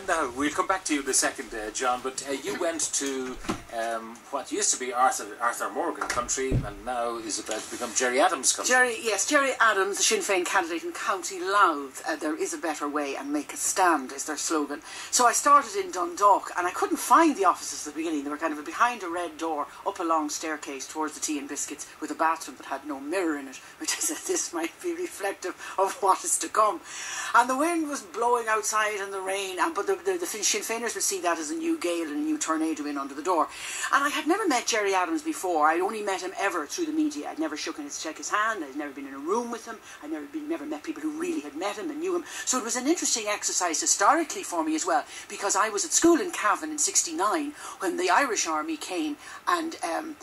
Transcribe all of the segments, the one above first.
Now, we'll come back to you in a second, John, but you went to what used to be Arthur Morgan country and now is about to become Gerry Adams country. Gerry Adams, the Sinn Féin candidate in County Louth. There is a better way and make a stand is their slogan. So I started in Dundalk and I couldn't find the offices at the beginning. They were kind of behind a red door, up a long staircase towards the tea and biscuits with a bathroom that had no mirror in it, which I said this might be reflective of what is to come. And the wind was blowing outside and the rain, but the Sinn Féiners would see that as a new gale and a new tornado in under the door. And I had never met Gerry Adams before. I'd only met him ever through the media. I'd never shook his hand. I'd never been in a room with him. I'd never met people who really had met him and knew him. So it was an interesting exercise historically for me as well, because I was at school in Cavan in '69 when the Irish Army came and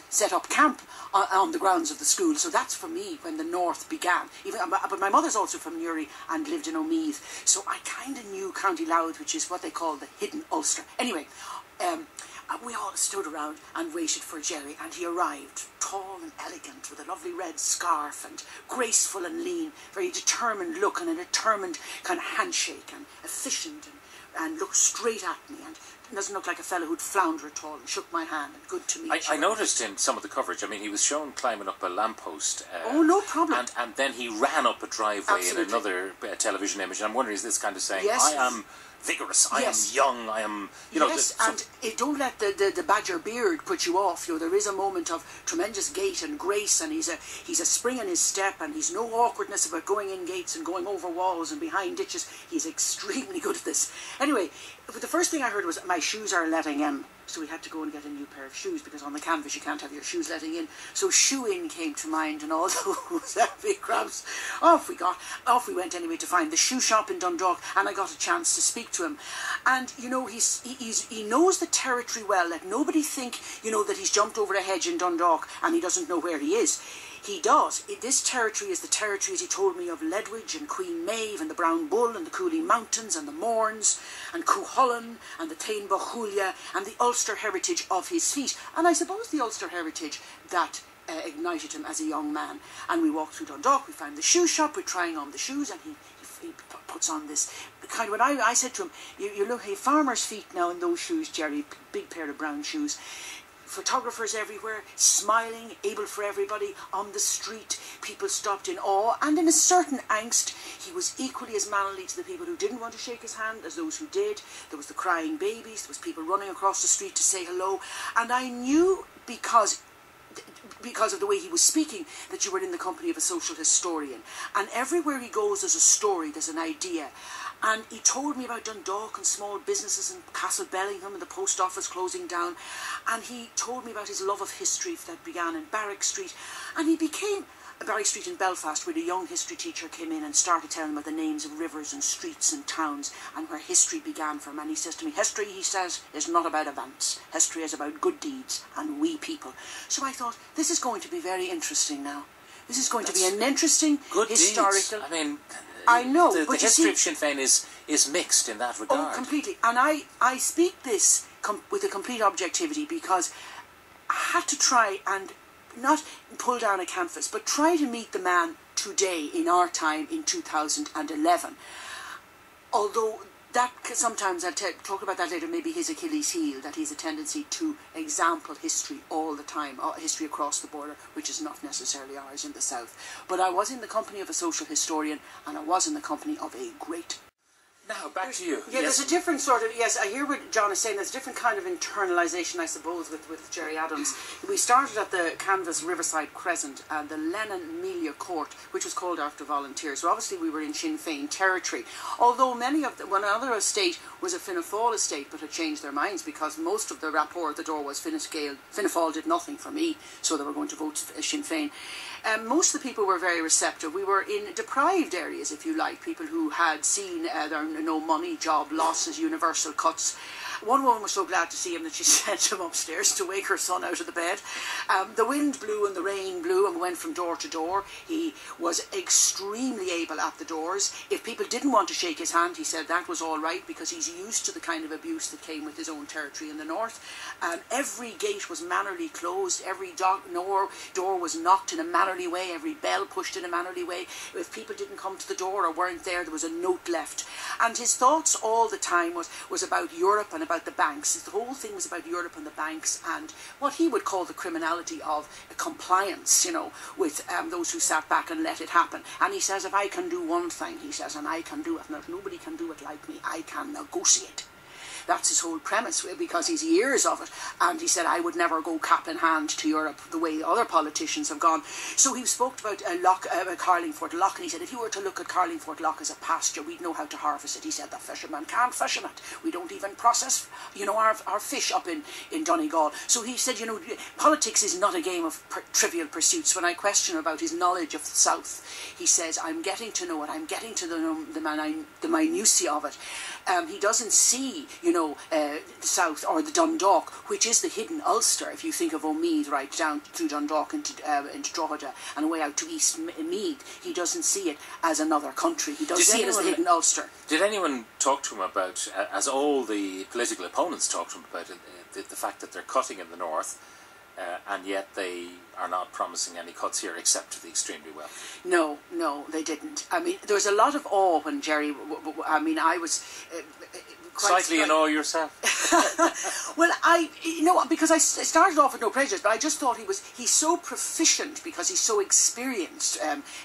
set up camp on the grounds of the school. So that's for me when the North began. But my mother's also from Newry and lived in Omeath. So I kind of knew County Louth, which is what they call the hidden Ulster. Anyway, we all stood around and waited for Gerry, and he arrived, tall and elegant, with a lovely red scarf, and graceful and lean, very determined look and a determined kind of handshake, and efficient, and looked straight at me, and doesn't look like a fellow who'd flounder at all, and shook my hand, and good to meet you. I noticed in some of the coverage, I mean, he was shown climbing up a lamppost. Oh, no problem. And then he ran up a driveway. Absolutely. In another television image, and I'm wondering, is this kind of saying, yes, I am vigorous, I am young, I am, you know... Yes, and don't let the badger beard put you off. You know, there is a moment of tremendous gait and grace, and he's a spring in his step, and he's no awkwardness about going in gates and going over walls and behind ditches. He's extremely good at this. Anyway, the first thing I heard was, my shoes are letting in. So we had to go and get a new pair of shoes, because on the canvas you can't have your shoes letting in. So shoe-in came to mind, and all those heavy crabs. Off we went anyway to find the shoe shop in Dundalk, and I got a chance to speak to him. And, you know, he knows the territory well. Let nobody think, you know, that he's jumped over a hedge in Dundalk and he doesn't know where he is. He does. This territory is the territory, as he told me, of Ledwidge and Queen Maeve and the Brown Bull and the Cooley Mountains and the Mourns and Cuchulainn and the Tain Bochulia and the Ulster heritage of his feet. And I suppose the Ulster heritage that ignited him as a young man. And we walked through Dundalk, we found the shoe shop, we're trying on the shoes, and he puts on this kind of, when I said to him, you look, hey, farmer's feet now in those shoes, Gerry, big pair of brown shoes. Photographers everywhere, smiling, able for everybody, on the street. People stopped in awe, and in a certain angst, he was equally as mannerly to the people who didn't want to shake his hand as those who did. There was the crying babies, there was people running across the street to say hello, and I knew because of the way he was speaking, that you were in the company of a social historian. And everywhere he goes, there's a story, there's an idea. And he told me about Dundalk and small businesses and Castle Bellingham and the post office closing down. And he told me about his love of history that began in Barrack Street. And he became Barrack Street in Belfast, where a young history teacher came in and started telling him about the names of rivers and streets and towns and where history began for him. And he says to me, history, he says, is not about events. History is about good deeds and we people. So I thought, this is going to be very interesting now. This is going to be an interesting historical... Deeds. I mean... I know, the but history you of Sinn Féin is mixed in that regard. Oh, completely. And I speak this with a complete objectivity, because I had to try and not pull down a canvas, but try to meet the man today, in our time, in 2011. Although that sometimes, I'll talk about that later, maybe his Achilles heel, that he's a tendency to example history all the time, history across the border, which is not necessarily ours in the south. But I was in the company of a social historian, and I was in the company of a great... Now, back to you. Yeah, yes. There's a different sort of... Yes, I hear what John is saying. There's a different kind of internalisation, I suppose, with Gerry Adams. We started at the Canvas Riverside Crescent and the Lennon Melia Court, which was called after volunteers. So obviously we were in Sinn Féin territory. Although many of one other estate was a Fianna Fáil estate, but had changed their minds, because most of the rapport at the door was Fianna Fáil did nothing for me, so they were going to vote Sinn Féin. Most of the people were very receptive. We were in deprived areas, if you like, people who had seen their no money, job losses, universal cuts. One woman was so glad to see him that she sent him upstairs to wake her son out of the bed. The wind blew and the rain blew, and we went from door to door. He was extremely able at the doors. If people didn't want to shake his hand, he said that was all right, because he's used to the kind of abuse that came with his own territory in the north. Every gate was mannerly closed. Every door was knocked in a mannerly way. Every bell pushed in a mannerly way. If people didn't come to the door or weren't there, there was a note left. And and his thoughts all the time was about Europe and about the banks. The whole thing was about Europe and the banks and what he would call the criminality of compliance, you know, with those who sat back and let it happen. And he says, if I can do one thing, he says, and I can do it, and if nobody can do it like me, I can negotiate. That's his whole premise, because he's years of it. And he said, I would never go cap in hand to Europe the way other politicians have gone. So he spoke about Carlingford Lough, and he said, if you were to look at Carlingford Lough as a pasture, we'd know how to harvest it. He said, the fishermen can't fish in it. We don't even process, you know, our fish up in Donegal. So he said, you know, politics is not a game of trivial pursuits. When I question about his knowledge of the South, he says, I'm getting to know it. I'm getting to the minutiae of it. He doesn't see, you know, the South or the Dundalk, which is the hidden Ulster. If you think of O'Meath right down through Dundalk into Drogheda and away out to East Meath, he doesn't see it as another country. He does see it as the hidden Ulster. Did anyone talk to him about, as all the political opponents talked to him about, the fact that they're cutting in the north, and yet they are not promising any cuts here except to the extremely wealthy? No, they didn't. I mean, there was a lot of awe when Gerry, I mean, I was slightly in awe yourself. Well, because I started off with no prejudice, but I just thought he's so proficient because he's so experienced,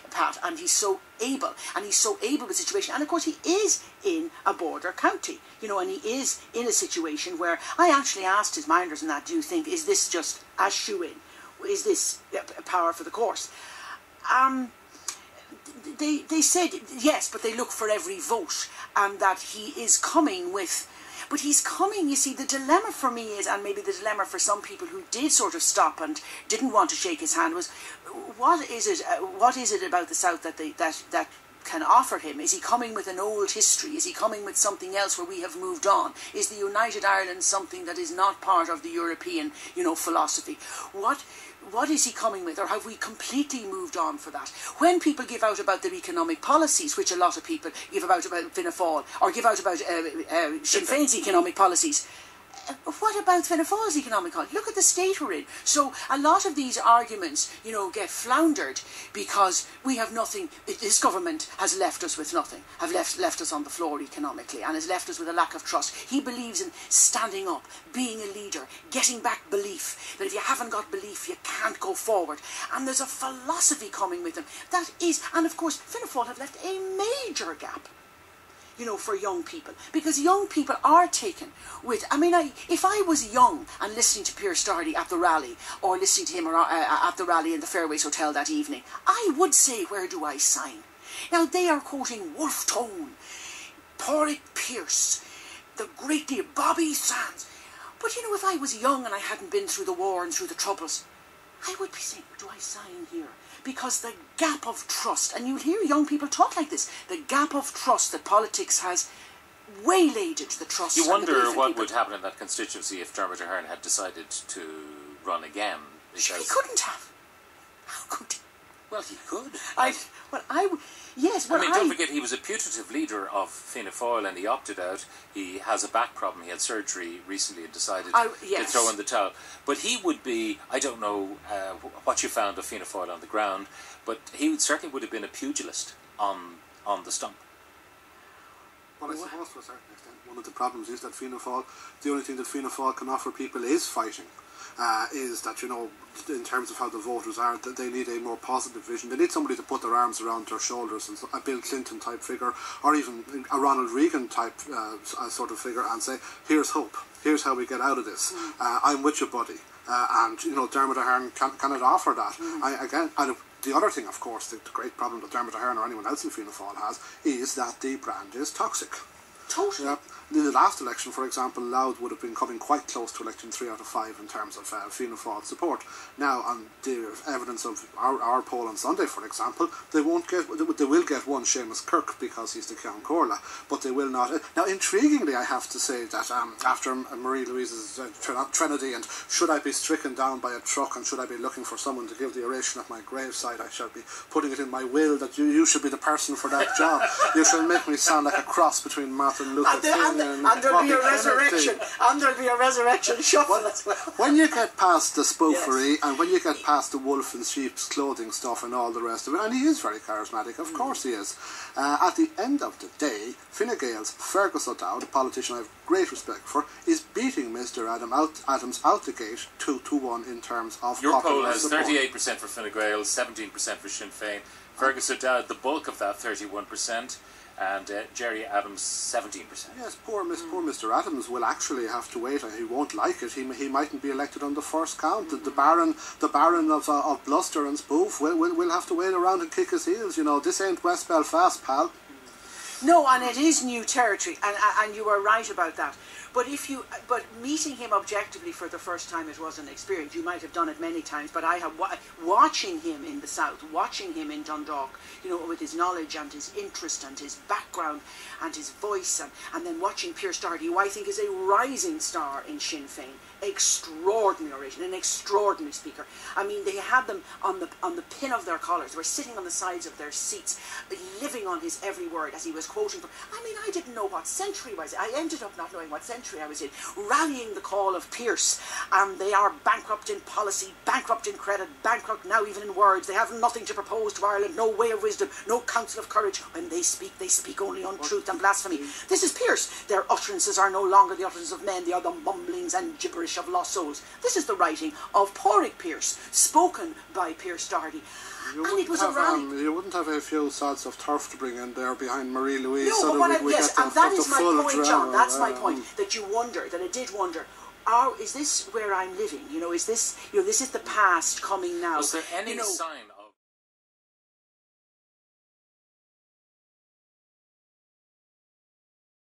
Pat, and he's so able with the situation. And of course, he is in a border county, you know, and he is in a situation where I actually asked his minders and that, do you think, is this just a shoe-in? Is this a power for the course? They said yes, but they look for every vote, and that he is coming with. But he's coming, you see, the dilemma for me is, and maybe the dilemma for some people who did sort of stop and didn't want to shake his hand, was what is it about the South that can offer him? Is he coming with an old history? Is he coming with something else where we have moved on? Is the United Ireland something that is not part of the European, you know, philosophy? What is he coming with, or have we completely moved on for that? When people give out about their economic policies, which a lot of people give out about Fianna Fáil, or give out about Sinn Féin's economic policies, what about Fianna Fáil's economic policy? Look at the state we're in. So a lot of these arguments, you know, get floundered because we have nothing. This government has left us with nothing, have left us on the floor economically, and has left us with a lack of trust. He believes in standing up, being a leader, getting back belief, that if you haven't got belief, you can't go forward. And there's a philosophy coming with him. That is, and of course, Fianna Fáil have left a major gap, you know, for young people, because young people are taken with. I mean, if I was young and listening to Pearse Doherty at the rally, or listening to him at the rally in the Fairways Hotel that evening, I would say, where do I sign? Now they are quoting Wolfe Tone, Pádraig Pearse, the great deal, Bobby Sands. But you know, if I was young and I hadn't been through the war and through the troubles, I would be saying, where do I sign here? Because the gap of trust, and you hear young people talk like this, the gap of trust that politics has waylaid the trust. You wonder what would happen in that constituency if Dermot Ahern had decided to run again. Sure, he couldn't have. How could he? Well, he could. Yes, I mean, don't forget, he was a putative leader of Fianna Fáil and he opted out. He has a back problem. He had surgery recently and decided to throw in the towel. But he would be, I don't know what you found of Fianna Fáil on the ground, but he certainly would have been a pugilist on the stump. Well, I suppose to a certain extent one of the problems is that Fianna Fáil, the only thing that Fianna Fáil can offer people is fighting. Is that, you know, in terms of how the voters are, that they need a more positive vision. They need somebody to put their arms around their shoulders, and a Bill Clinton type figure, or even a Ronald Reagan type sort of figure, and say, here's hope, here's how we get out of this, I'm with you, buddy. And, you know, Dermot Ahern cannot offer that. The other thing, of course, the great problem that Dermot Ahern or anyone else in Fianna Fáil has, is that the brand is toxic. Totally. Yeah. In the last election, for example, Louth would have been coming quite close to electing 3 out of 5 in terms of Fianna Fáil support. Now, on the evidence of our poll on Sunday, for example, they will get one Seamus Kirk because he's the Ceann Comhairle, but they will not. Now, intriguingly, I have to say that after Marie-Louise's Trinity and should I be stricken down by a truck and should I be looking for someone to give the oration at my graveside, I shall be putting it in my will that you should be the person for that job. You shall make me sound like a cross between Martha Pat and look at Finn and there'll be a resurrection. And there'll be a resurrection shuffle as well. When you get past the spoofery and when you get past the wolf in sheep's clothing stuff and all the rest of it, and he is very charismatic, of course he is, at the end of the day, Fine Gael's Fergus O'Dowd, a politician I have great respect for, is beating Mr. Adams out the gate 2-1 in terms of your poll has support. 38% for Fine Gael, 17% for Sinn Féin. Fergus O'Dowd, the bulk of that, 31%. And Gerry Adams, 17%. Yes, poor Mr. Adams will actually have to wait, and he won't like it. He mightn't be elected on the first count. The Baron of bluster and spoof will have to wait around and kick his heels. You know, this ain't West Belfast, pal. No, and it is new territory, and you are right about that. But meeting him objectively for the first time, it was an experience. You might have done it many times, but I have watching him in the south, watching him in Dundalk, you know, with his knowledge and his interest and his background and his voice, and then watching Pearse Doherty, who I think is a rising star in Sinn Féin, extraordinary origin, an extraordinary speaker. I mean, they had them on the pin of their collars. They were sitting on the sides of their seats, living on his every word as he was quoting from. I mean, I didn't know what century was. I ended up not knowing what century I was in, rallying the call of Pearse, and they are bankrupt in policy, bankrupt in credit, bankrupt now even in words. They have nothing to propose to Ireland, no way of wisdom, no counsel of courage. When they speak only untruth and blasphemy. This is Pearse. Their utterances are no longer the utterances of men, they are the mumblings and gibberish of lost souls. This is the writing of Pádraig Pearse, spoken by Pearse Doherty. And it was a rally. You wouldn't have a few sods of turf to bring in there behind Marie-Louise. No, so but yes, and that is my point, John. That's my point. That you wonder, that I did wonder. Is this where I'm living? You know, is this? You know, this is the past coming now. Was there any sign